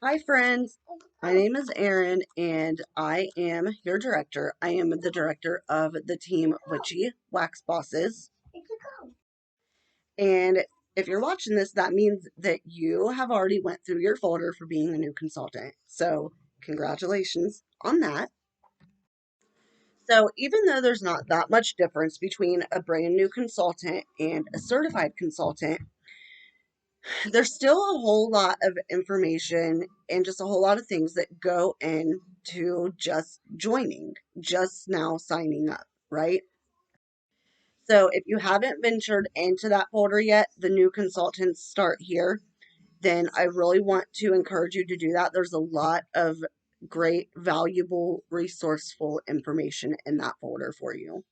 Hi, friends. My name is Erin, and I am your director. I am the director of the team Witchy Wax Bosses. And if you're watching this, that means that you have already went through your folder for being a new consultant. So congratulations on that. So even though there's not that much difference between a brand new consultant and a certified consultant, there's still a whole lot of information and just a whole lot of things that go into just joining, just now signing up, right? So if you haven't ventured into that folder yet, the new consultants start here, then I really want to encourage you to do that. There's a lot of great, valuable, resourceful information in that folder for you.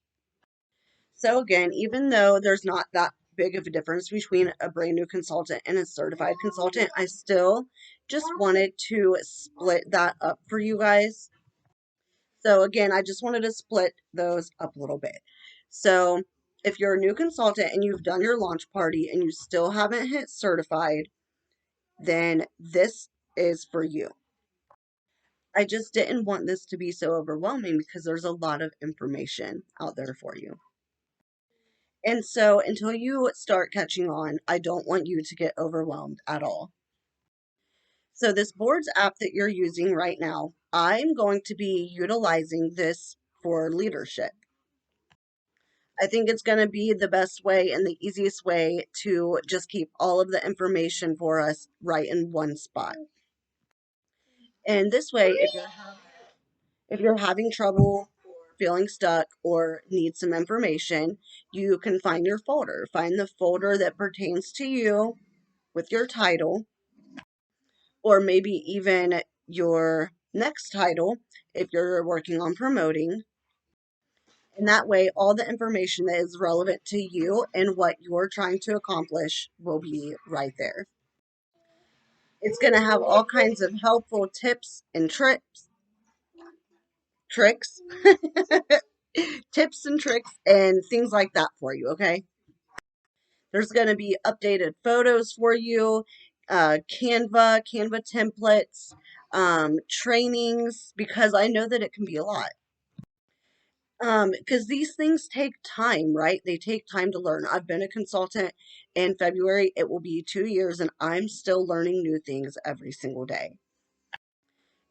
So again, even though there's not that big of a difference between a brand new consultant and a certified consultant, I still just wanted to split that up for you guys. So again, I just wanted to split those up a little bit. So if you're a new consultant and you've done your launch party and you still haven't hit certified, then this is for you. I just didn't want this to be so overwhelming because there's a lot of information out there for you. And so until you start catching on, I don't want you to get overwhelmed at all. So this boards app that you're using right now, I'm going to be utilizing this for leadership. I think it's going to be the best way and the easiest way to just keep all of the information for us right in one spot. And this way, if you're having trouble feeling stuck or need some information, you can find your folder. Find the folder that pertains to you with your title, or maybe even your next title if you're working on promoting. And that way, all the information that is relevant to you and what you're trying to accomplish will be right there. It's going to have all kinds of helpful tips and tricks, tips and tricks, and things like that for you, okay? There's going to be updated photos for you, Canva templates, trainings, because I know that it can be a lot. Because these things take time, right? They take time to learn. I've been a consultant in February. It will be 2 years, and I'm still learning new things every single day.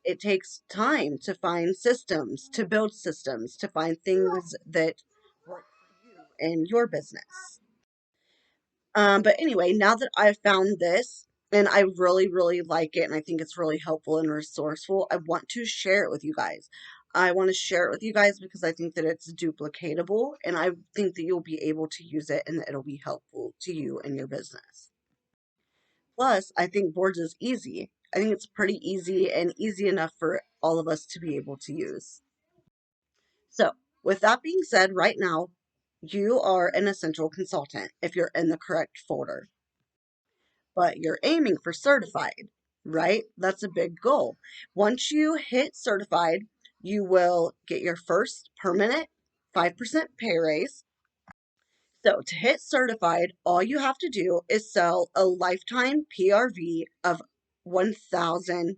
It takes time to find systems, to build systems, to find things that work for you and your business. But anyway, now that I've found this and I really, really like it and I think it's really helpful and resourceful, I want to share it with you guys. I want to share it with you guys because I think that it's duplicatable and I think that you'll be able to use it and that it'll be helpful to you and your business. Plus, I think boards is easy. I think it's pretty easy and easy enough for all of us to be able to use. So, with that being said, right now, you are an essential consultant if you're in the correct folder. But you're aiming for certified, right? That's a big goal. Once you hit certified, you will get your first permanent 5% pay raise. So to hit certified, all you have to do is sell a lifetime PRV of $1,000.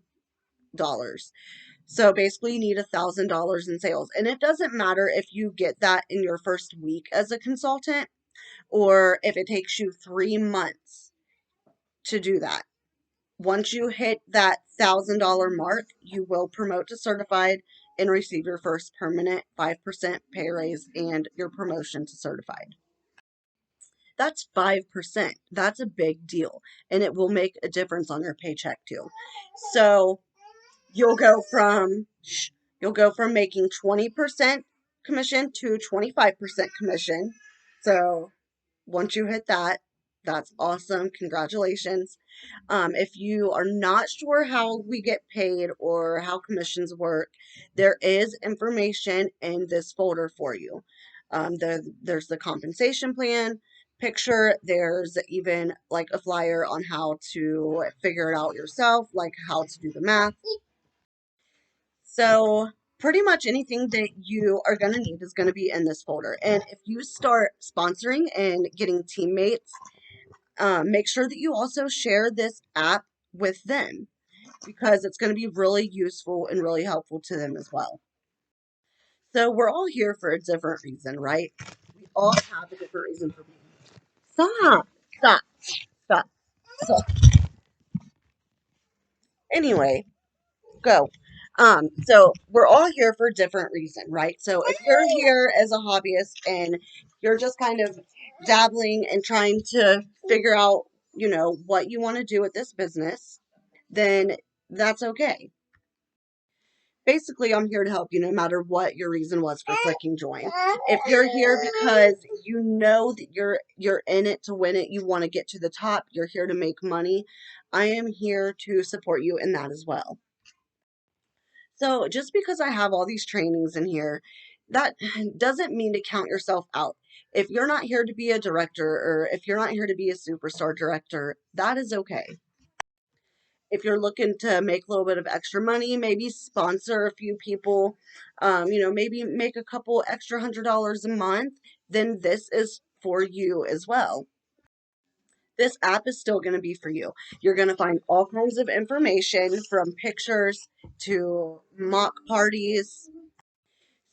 So basically, you need $1,000 in sales. And it doesn't matter if you get that in your first week as a consultant or if it takes you 3 months to do that. Once you hit that $1,000 mark, you will promote to certified and receive your first permanent 5% pay raise and your promotion to certified. That's 5%. That's a big deal, and it will make a difference on your paycheck too. So you'll go from making 20% commission to 25% commission. So once you hit that, that's awesome. Congratulations. If you are not sure how we get paid or how commissions work, there is information in this folder for you. There's the compensation plan picture. There's even like a flyer on how to figure it out yourself, like how to do the math. So pretty much anything that you are going to need is going to be in this folder. And if you start sponsoring and getting teammates, make sure that you also share this app with them. because it's going to be really useful and really helpful to them as well. So we're all here for a different reason, right? We all have a different reason for being here. Stop, stop, stop, stop. Anyway, go. So we're all here for a different reason, right? So if you're here as a hobbyist and you're just kind of dabbling and trying to figure out, what you want to do with this business, then that's okay. Basically, I'm here to help you no matter what your reason was for clicking join. If you're here because you know that you're in it to win it, you want to get to the top, you're here to make money, I am here to support you in that as well. So just because I have all these trainings in here, that doesn't mean to count yourself out. If you're not here to be a director or if you're not here to be a superstar director, that is okay. If you're looking to make a little bit of extra money, maybe sponsor a few people, maybe make a couple extra $100 a month, then this is for you as well. This app is still going to be for you. You're going to find all kinds of information from pictures to mock parties.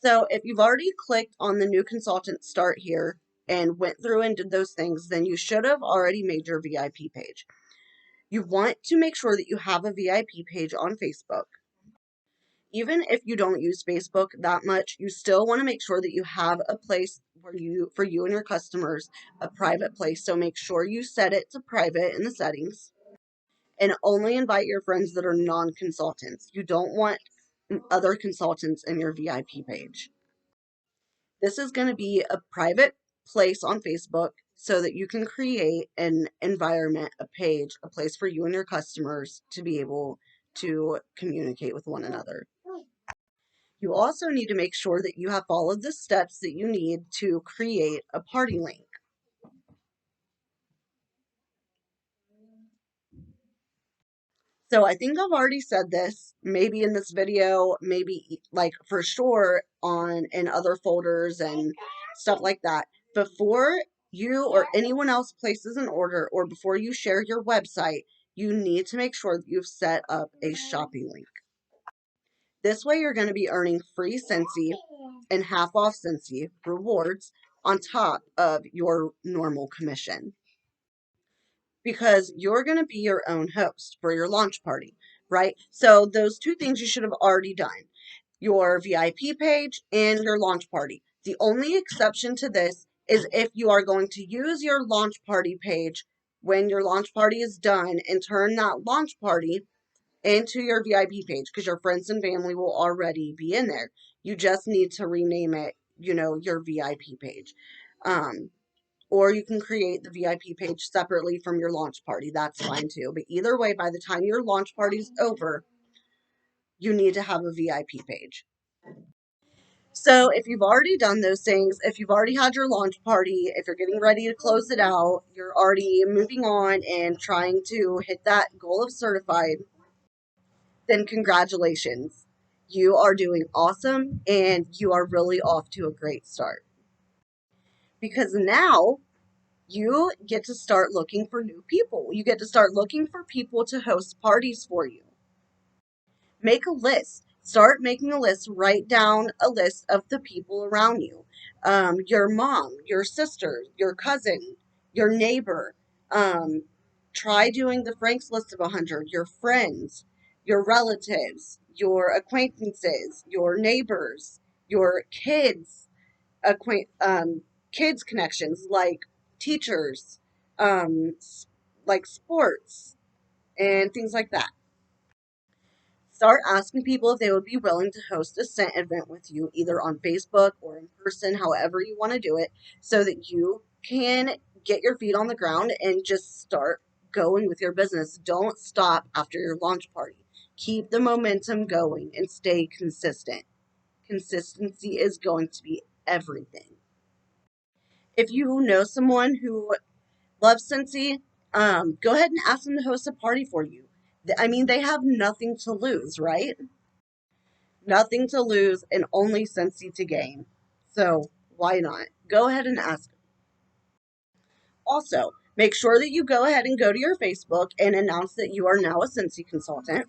So if you've already clicked on the new consultant start here and went through and did those things, then you should have already made your VIP page. You want to make sure that you have a VIP page on Facebook. Even if you don't use Facebook that much, you still want to make sure that you have a place for you and your customers, a private place. So make sure you set it to private in the settings and only invite your friends that are non-consultants. You don't want other consultants in your VIP page. This is going to be a private place on Facebook so that you can create an environment, a page, a place for you and your customers to be able to communicate with one another. You also need to make sure that you have followed the steps that you need to create a party link. So I think I've already said this, maybe in this video, maybe like for sure on in other folders and stuff like that. Before you or anyone else places an order or before you share your website, you need to make sure that you've set up a shopping link. This way you're going to be earning free Scentsy and half off Scentsy rewards on top of your normal commission, because you're going to be your own host for your launch party, right? So those two things you should have already done, your VIP page and your launch party. The only exception to this is if you are going to use your launch party page when your launch party is done and turn that launch party into your VIP page, because your friends and family will already be in there. You just need to rename it, your VIP page. Or you can create the VIP page separately from your launch party. That's fine too. But either way, by the time your launch party's over, you need to have a VIP page. So if you've already done those things, if you've already had your launch party, if you're getting ready to close it out, you're already moving on and trying to hit that goal of certified, then congratulations. You are doing awesome and you are really off to a great start. Because now you get to start looking for new people. You get to start looking for people to host parties for you. Make a list. Start making a list. Write down a list of the people around you. Your mom, your sister, your cousin, your neighbor. Try doing the Frank's list of 100. Your friends, your relatives, your acquaintances, your neighbors, your kids, kids connections like teachers, like sports and things like that. Start asking people if they would be willing to host a scent event with you, either on Facebook or in person, however you want to do it, so that you can get your feet on the ground and just start going with your business. Don't stop after your launch party. Keep the momentum going and stay consistent. Consistency is going to be everything. If you know someone who loves Scentsy, go ahead and ask them to host a party for you. I mean, they have nothing to lose, right? Nothing to lose and only Scentsy to gain. So why not? Go ahead and ask them. Also, make sure that you go ahead and go to your Facebook and announce that you are now a Scentsy consultant.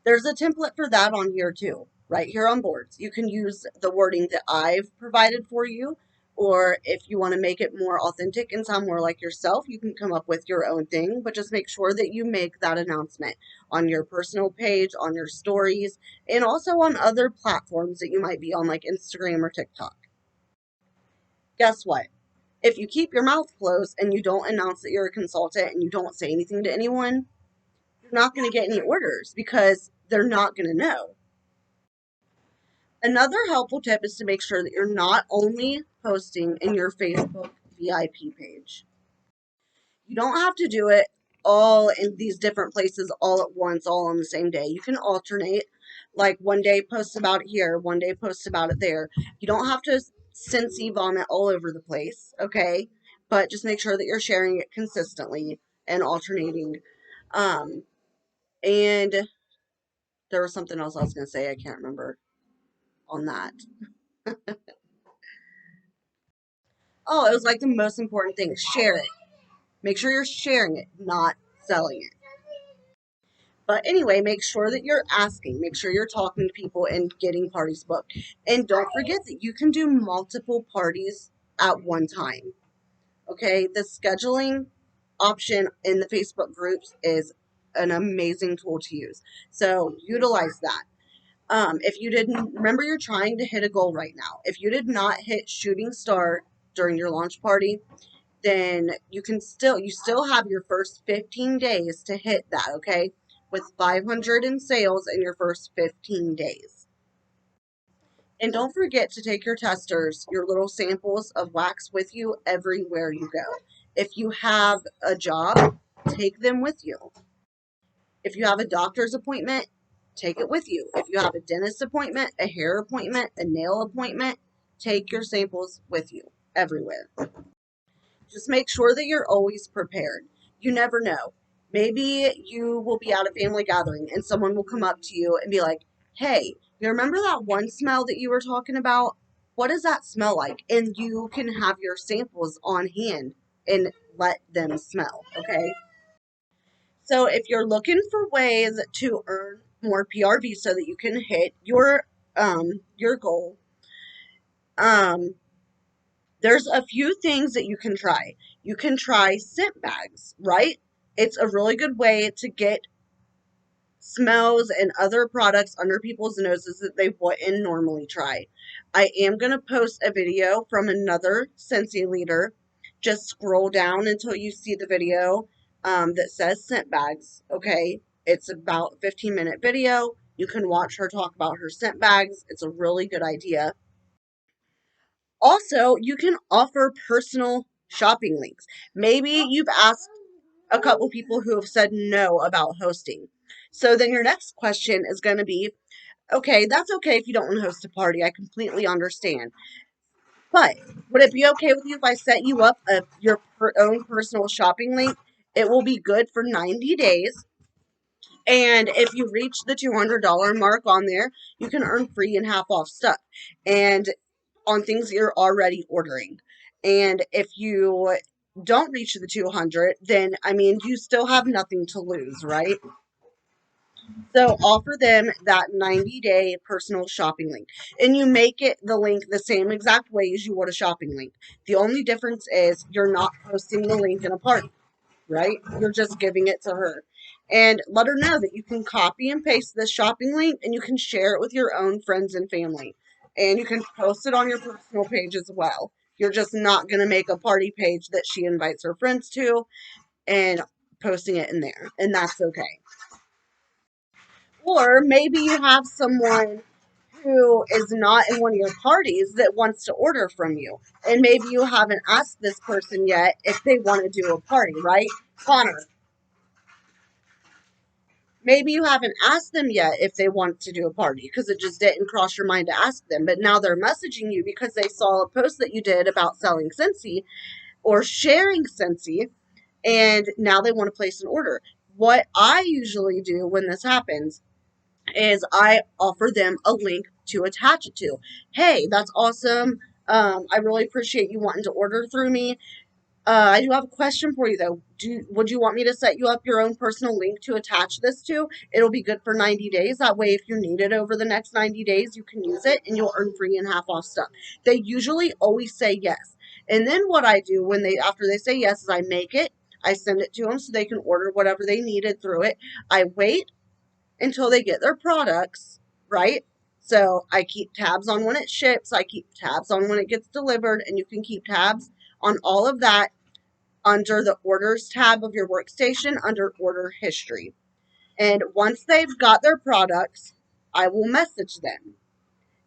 There's a template for that on here too, right here on boards. You can use the wording that I've provided for you, or if you want to make it more authentic and sound more like yourself, you can come up with your own thing, but just make sure that you make that announcement on your personal page, on your stories, and also on other platforms that you might be on, like Instagram or TikTok. Guess what? If you keep your mouth closed and you don't announce that you're a consultant and you don't say anything to anyone, you're not going to get any orders because they're not going to know. Another helpful tip is to make sure that you're not only posting in your Facebook VIP page. You don't have to do it all in these different places all at once, all on the same day. You can alternate, like one day post about it here, one day post about it there. You don't have to Scentsy vomit all over the place, okay? But just make sure that you're sharing it consistently and alternating. Um, and there was something else I was going to say. I can't remember on that. Oh, it was like the most important thing. Share it. Make sure you're sharing it, not selling it. But anyway, make sure that you're asking. Make sure you're talking to people and getting parties booked. And don't forget that you can do multiple parties at one time. Okay? The scheduling option in the Facebook groups is an amazing tool to use. So utilize that. If you didn't remember, you're trying to hit a goal right now. If you did not hit shooting star during your launch party, then you still have your first 15 days to hit that, okay? With 500 in sales in your first 15 days. And don't forget to take your testers, your little samples of wax with you everywhere you go. If you have a job, take them with you. If you have a doctor's appointment, take it with you. If you have a dentist appointment, a hair appointment, a nail appointment, take your samples with you everywhere. Just make sure that you're always prepared. You never know. Maybe you will be at a family gathering and someone will come up to you and be like, hey, you remember that one smell that you were talking about? What does that smell like? And you can have your samples on hand and let them smell, okay? So if you're looking for ways to earn more PRV so that you can hit your goal, um, there's a few things that you can try. You can try scent bags, right? It's a really good way to get smells and other products under people's noses that they wouldn't normally try. I am going to post a video from another Scentsy leader. Just scroll down until you see the video that says scent bags, okay? It's about a 15-minute video. You can watch her talk about her scent bags. It's a really good idea. Also, you can offer personal shopping links. Maybe you've asked a couple people who have said no about hosting. So then your next question is going to be, okay, that's okay if you don't want to host a party. I completely understand. But would it be okay with you if I set you up your own personal shopping link? It will be good for 90 days. And if you reach the $200 mark on there, you can earn free and half off stuff. And on things that you're already ordering. And if you don't reach the 200, then I mean, you still have nothing to lose, right? So offer them that 90-day personal shopping link. And you make it the link the same exact way as you would a shopping link. The only difference is you're not posting the link in a party, right? You're just giving it to her. And let her know that you can copy and paste this shopping link and you can share it with your own friends and family. And you can post it on your personal page as well. You're just not going to make a party page that she invites her friends to and posting it in there. And that's okay. Or maybe you have someone who is not in one of your parties that wants to order from you. And maybe you haven't asked this person yet if they want to do a party, right? Connor, maybe you haven't asked them yet if they want to do a party because it just didn't cross your mind to ask them. But now they're messaging you because they saw a post that you did about selling Scentsy or sharing Scentsy, and now they want to place an order. What I usually do when this happens is I offer them a link to attach it to. Hey, that's awesome. I really appreciate you wanting to order through me. I do have a question for you though. Would you want me to set you up your own personal link to attach this to? It'll be good for 90 days. That way, if you need it over the next 90 days, you can use it and you'll earn free and half off stuff. They usually always say yes. And then what I do when after they say yes is I make it, I send it to them so they can order whatever they needed through it. I wait until they get their products, right? So I keep tabs on when it ships, I keep tabs on when it gets delivered, and you can keep tabs on all of that under the orders tab of your workstation under order history. And once they've got their products, I will message them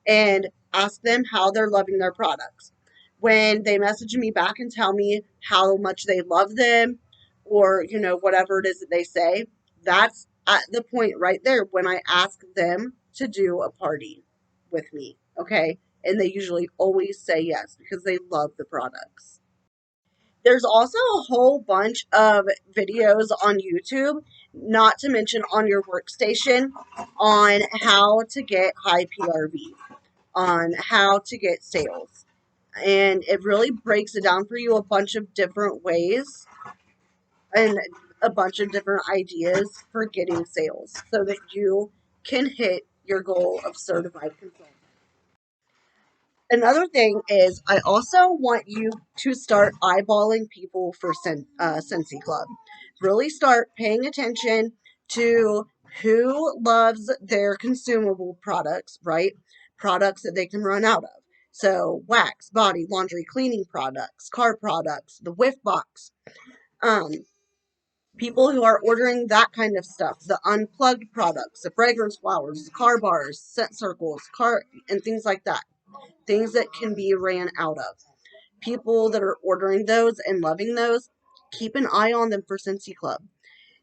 and ask them how they're loving their products. When they message me back and tell me how much they love them or, whatever it is that they say, that's at the point right there when I ask them to do a party with me. Okay. And they usually always say yes because they love the products. There's also a whole bunch of videos on YouTube, not to mention on your workstation, on how to get high PRV, on how to get sales. And it really breaks it down for you a bunch of different ways and a bunch of different ideas for getting sales so that you can hit your goal of certified consultant. Another thing is, I also want you to start eyeballing people for Scentsy Club. Really start paying attention to who loves their consumable products, right? Products that they can run out of. So, wax, body, laundry, cleaning products, car products, the whiff box. Um, People who are ordering that kind of stuff, the unplugged products, the fragrance flowers, the car bars, scent circles, and things like that, things that can be ran out of. People that are ordering those and loving those, keep an eye on them for Scentsy Club.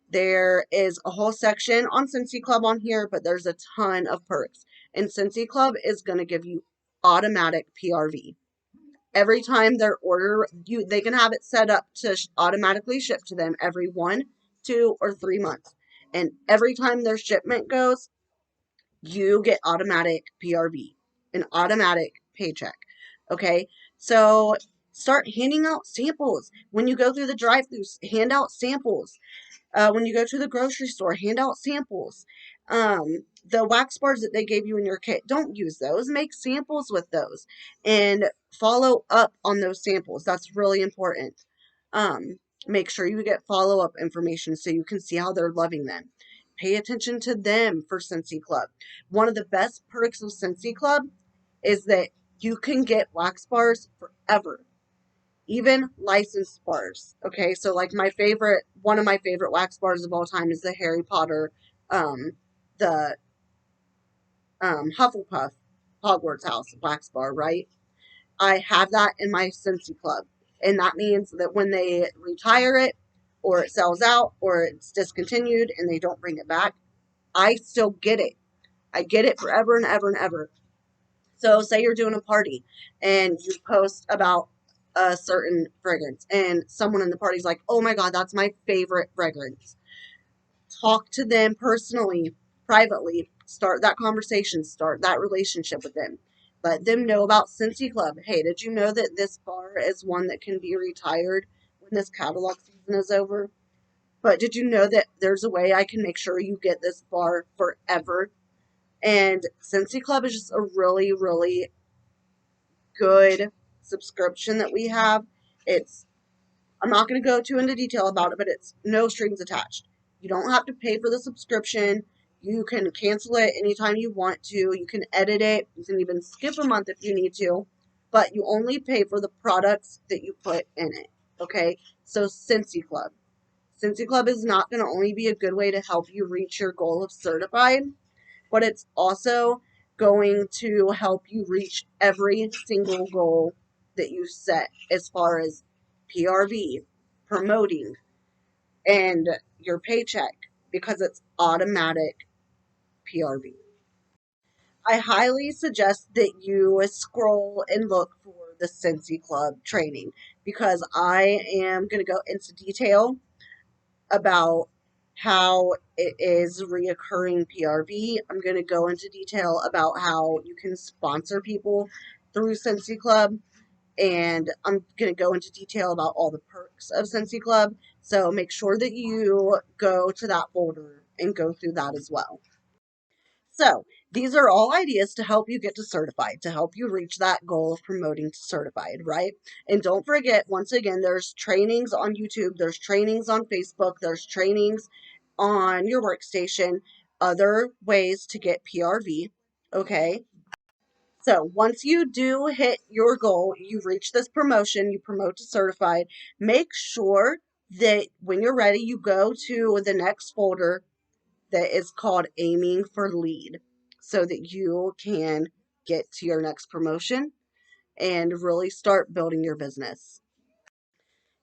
There is a whole section on Scentsy Club on here, but there's a ton of perks. And Scentsy Club is going to give you automatic PRV. Every time their order, they can have it set up to automatically ship to them every 1, 2, or 3 months. And every time their shipment goes, you get automatic PRV, an automatic paycheck. Okay, so start handing out samples when you go through the drive-throughs. Hand out samples. When you go to the grocery store, hand out samples. The wax bars that they gave you in your kit, don't use those. Make samples with those and follow up on those samples. That's really important. Make sure you get follow-up information so you can see how they're loving them. Pay attention to them for Scentsy Club. One of the best perks of Scentsy Club is that you can get wax bars forever, even licensed bars. Okay, so like one of my favorite wax bars of all time is the Harry Potter, the Hufflepuff Hogwarts House wax bar, right? I have that in my Scentsy Club, and that means that when they retire it, or it sells out, or it's discontinued, and they don't bring it back, I still get it. I get it forever and ever and ever. So say you're doing a party and you post about a certain fragrance and someone in the party's like, oh my God, that's my favorite fragrance. Talk to them personally, privately, start that conversation, start that relationship with them. Let them know about Scentsy Club. Hey, did you know that this bar is one that can be retired when this catalog season is over? But did you know that there's a way I can make sure you get this bar forever? And Scentsy Club is just a really, really good subscription that we have. I'm not going to go too into detail about it, but it's no strings attached. You don't have to pay for the subscription. You can cancel it anytime you want to. You can edit it. You can even skip a month if you need to, but you only pay for the products that you put in it. Okay? So Scentsy Club. Scentsy Club is not going to only be a good way to help you reach your goal of certified, but it's also going to help you reach every single goal that you set as far as PRV, promoting, and your paycheck because it's automatic PRV. I highly suggest that you scroll and look for the Scentsy Club training because I am going to go into detail about how it is reoccurring PRV. I'm going to go into detail about how you can sponsor people through Scentsy Club. And I'm going to go into detail about all the perks of Scentsy Club. So make sure that you go to that folder and go through that as well. So these are all ideas to help you get to certified, to help you reach that goal of promoting to certified, right? And don't forget, once again, there's trainings on YouTube, there's trainings on Facebook, there's trainings on your workstation, other ways to get PRV, okay? So once you do hit your goal, you reach this promotion, you promote to certified, make sure that when you're ready, you go to the next folder that is called aiming for lead so that you can get to your next promotion and really start building your business.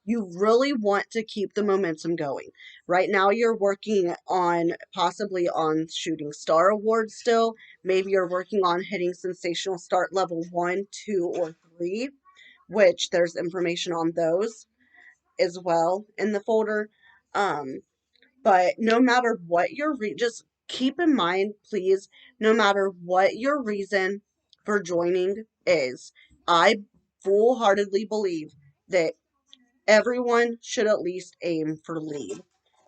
You really want to keep the momentum going. Right now, you're working on possibly on shooting star awards still. Maybe you're working on hitting sensational start level 1, 2, or 3, which there's information on those as well in the folder. But no matter what your just keep in mind, please, no matter what your reason for joining is, I full-heartedly believe that everyone should at least aim for lead.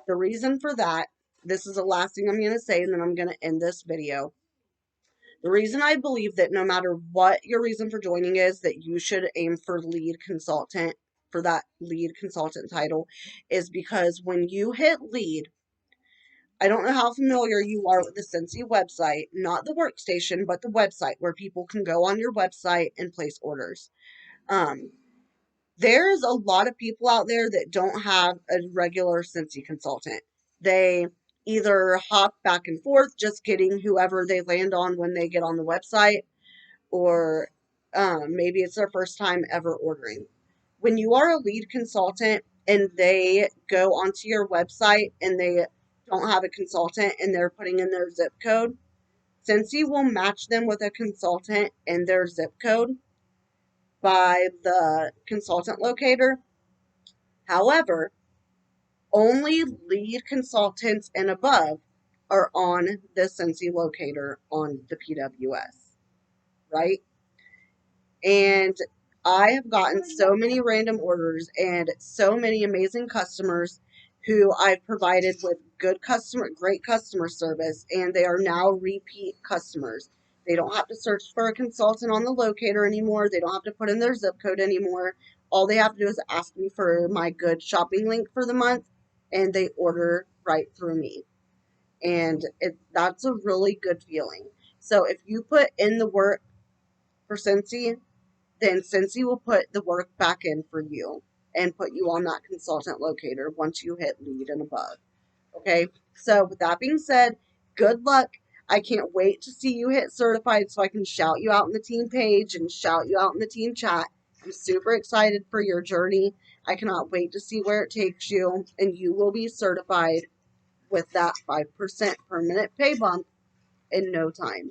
The reason for that, this is the last thing I'm going to say, and then I'm going to end this video. The reason I believe that no matter what your reason for joining is, that you should aim for lead consultant, for that lead consultant title, is because when you hit lead, I don't know how familiar you are with the Scentsy website, not the workstation, but the website where people can go on your website and place orders. Um, there's a lot of people out there that don't have a regular Scentsy consultant. They either hop back and forth, just getting whoever they land on when they get on the website, or maybe it's their first time ever ordering. When you are a lead consultant and they go onto your website and they don't have a consultant and they're putting in their zip code, Scentsy will match them with a consultant in their zip code by the consultant locator. However, only lead consultants and above are on the Scentsy locator on the PWS, right? And I have gotten so many random orders and so many amazing customers who I've provided with great customer service, and they are now repeat customers. They don't have to search for a consultant on the locator anymore. They don't have to put in their zip code anymore. All they have to do is ask me for my good shopping link for the month, and they order right through me. And that's a really good feeling. So if you put in the work for Scentsy, then Scentsy will put the work back in for you and put you on that consultant locator once you hit lead and above. Okay, so with that being said, good luck. I can't wait to see you hit certified so I can shout you out in the team page and shout you out in the team chat. I'm super excited for your journey. I cannot wait to see where it takes you, and you will be certified with that 5% permanent pay bump in no time.